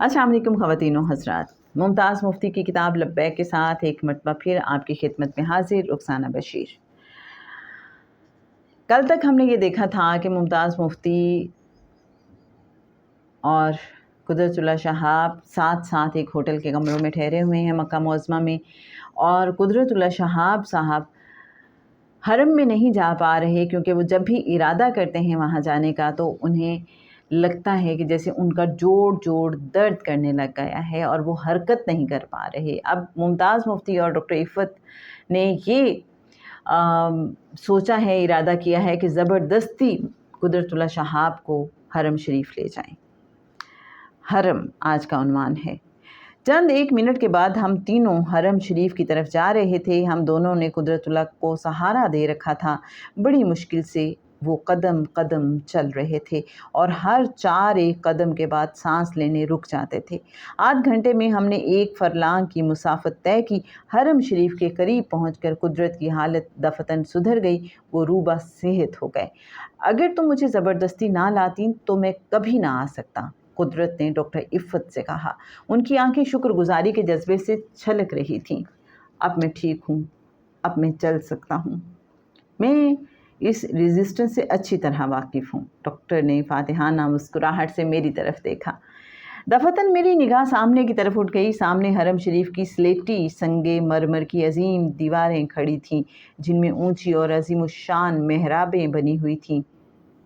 अस्सलाम वालेकुम ख़वातीन व हज़रात, मुमताज़ मुफ्ती की किताब लब्बैक के साथ एक मरतबा फिर आपकी खिदमत में हाजिर रुखसाना बशीर। कल तक हमने ये देखा था कि मुमताज़ मुफ्ती और कुदरतुल्लाह शहाब साथ साथ एक होटल के कमरों में ठहरे हुए हैं मक्का मुअज़्ज़मा में, और कुदरतुल्लाह शहाब साहब हरम में नहीं जा पा रहे क्योंकि वो जब भी इरादा करते हैं वहाँ जाने का तो उन्हें लगता है कि जैसे उनका जोड़ जोड़ दर्द करने लग गया है और वो हरकत नहीं कर पा रहे। अब मुमताज़ मुफ्ती और डॉक्टर इफ़त ने ये सोचा है, इरादा किया है कि ज़बरदस्ती कुदरतुल्लाह शहाब को हरम शरीफ ले जाएं। हरम आज का उन्वान है। चंद एक मिनट के बाद हम तीनों हरम शरीफ की तरफ जा रहे थे। हम दोनों ने कुदरतुल्लाह को सहारा दे रखा था। बड़ी मुश्किल से वो कदम कदम चल रहे थे और हर 4 कदम के बाद सांस लेने रुक जाते थे। आध घंटे में हमने 1 फरलांग की मुसाफत तय की। हरम शरीफ के करीब पहुंचकर कुदरत की हालत दफतन सुधर गई। वो रूबा सेहत हो गए। अगर तुम मुझे ज़बरदस्ती ना लाती तो मैं कभी ना आ सकता, कुदरत ने डॉक्टर इफ़त से कहा। उनकी आंखें शुक्रगुजारी के जज्बे से छलक रही थीं। अब मैं ठीक हूँ, अब मैं चल सकता हूँ, मैं इस रेजिस्टेंस से अच्छी तरह वाकिफ़ हूँ। डॉक्टर ने फातिहाना मुस्कुराहट से मेरी तरफ देखा। दफतन मेरी निगाह सामने की तरफ उठ गई। सामने हरम शरीफ की स्लेटी संगे मरमर की अजीम दीवारें खड़ी थीं, जिनमें ऊंची और अजीमुशान मेहराबें बनी हुई थीं।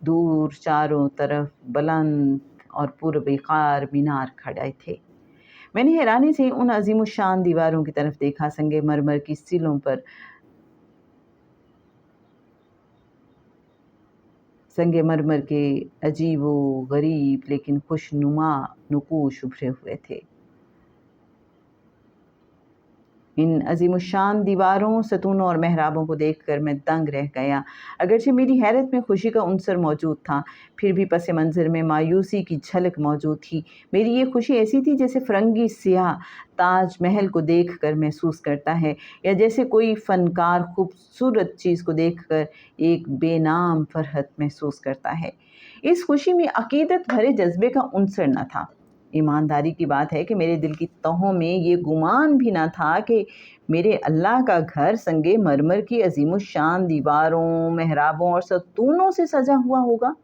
दूर चारों तरफ बुलंद और पुरवक़ार मीनार खड़े थे। मैंने हैरानी से उन अजीमुशान दीवारों की तरफ देखा। संगे मरमर की सिलों पर संगे मरमर के अजीब व गरीब लेकिन खुशनुमा नकूश उभरे हुए थे। इन अजीमुशान दीवारों, सतूनों और मेहराबों को देखकर मैं दंग रह गया। अगरचे मेरी हैरत में खुशी का उनसर मौजूद था, फिर भी पस मंज़र में मायूसी की झलक मौजूद थी। मेरी ये खुशी ऐसी थी जैसे फ़िरंगी सियाह ताज महल को देखकर महसूस करता है, या जैसे कोई फ़नकार खूबसूरत चीज़ को देखकर एक बेनाम फ़रहत महसूस करता है। इस खुशी में अक़ीदत भरे जज्बे का उनसर न था। ईमानदारी की बात है कि मेरे दिल की तहों में ये गुमान भी ना था कि मेरे अल्लाह का घर संगे मरमर की अजीमुशान दीवारों, मेहराबों और सतूनों से सजा हुआ होगा।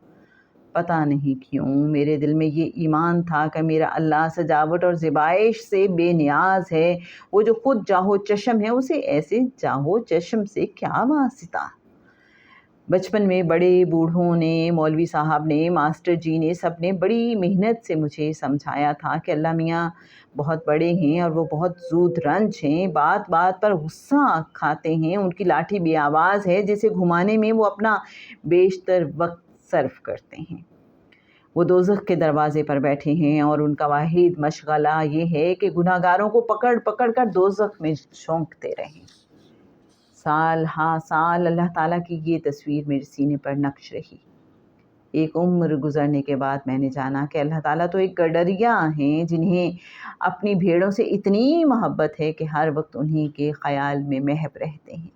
पता नहीं क्यों मेरे दिल में ये ईमान था कि मेरा अल्लाह सजावट और ज़िबाइश से बेनियाज है। वो जो खुद जाहो चश्म है, उसे ऐसे जाहो चश्म से क्या वास्ता। बचपन में बड़े बूढ़ों ने, मौलवी साहब ने, मास्टर जी ने, सब ने बड़ी मेहनत से मुझे समझाया था कि अल्लाह मियाँ बहुत बड़े हैं और वो बहुत ज़ूद रंज हैं, बात बात पर गुस्सा खाते हैं, उनकी लाठी बेआवाज़ है जिसे घुमाने में वो अपना बेशतर वक्त सर्फ करते हैं। वो दोज़ख के दरवाज़े पर बैठे हैं और उनका वाहिद मशगला ये है कि गुनाहगारों को पकड़ पकड़ कर दोज़ख में झोंकते रहें। साल हाँ साल अल्लाह ताला की ये तस्वीर मेरे सीने पर नक्श रही। एक उम्र गुज़रने के बाद मैंने जाना कि अल्लाह ताला तो एक गडरिया हैं, जिन्हें अपनी भेड़ों से इतनी मोहब्बत है कि हर वक्त उन्हीं के ख़याल में महव रहते हैं।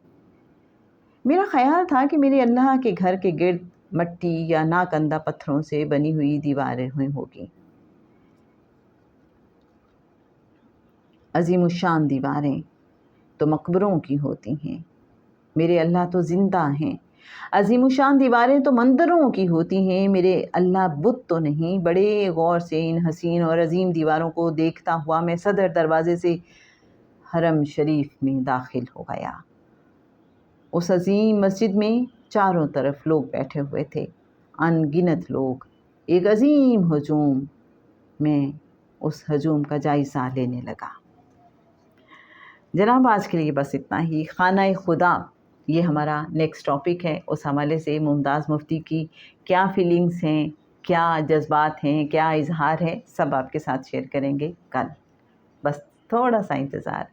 मेरा ख़याल था कि मेरे अल्लाह के घर के गिर्द मट्टी या नाकंदा पत्थरों से बनी हुई दीवारें हुई होगी। अज़ीमुशान दीवारें तो मकबरों की होती हैं, मेरे अल्लाह तो ज़िंदा हैं। अज़ीमुशान दीवारें तो मंदिरों की होती हैं, मेरे अल्लाह बुत तो नहीं। बड़े गौर से इन हसीन और अजीम दीवारों को देखता हुआ मैं सदर दरवाज़े से हरम शरीफ में दाखिल हो गया। उस अजीम मस्जिद में चारों तरफ लोग बैठे हुए थे, अनगिनत लोग। एक अजीम हजूम। मैं उस हजूम का जायज़ा लेने लगा। जनाब, आज के लिए बस इतना ही। खाना खुदा ये हमारा नेक्स्ट टॉपिक है। उस हवाले से मुमताज़ मुफ्ती की क्या फ़ीलिंग्स हैं, क्या जज्बात हैं, क्या इज़हार है, सब आपके साथ शेयर करेंगे कल। बस थोड़ा सा इंतज़ार।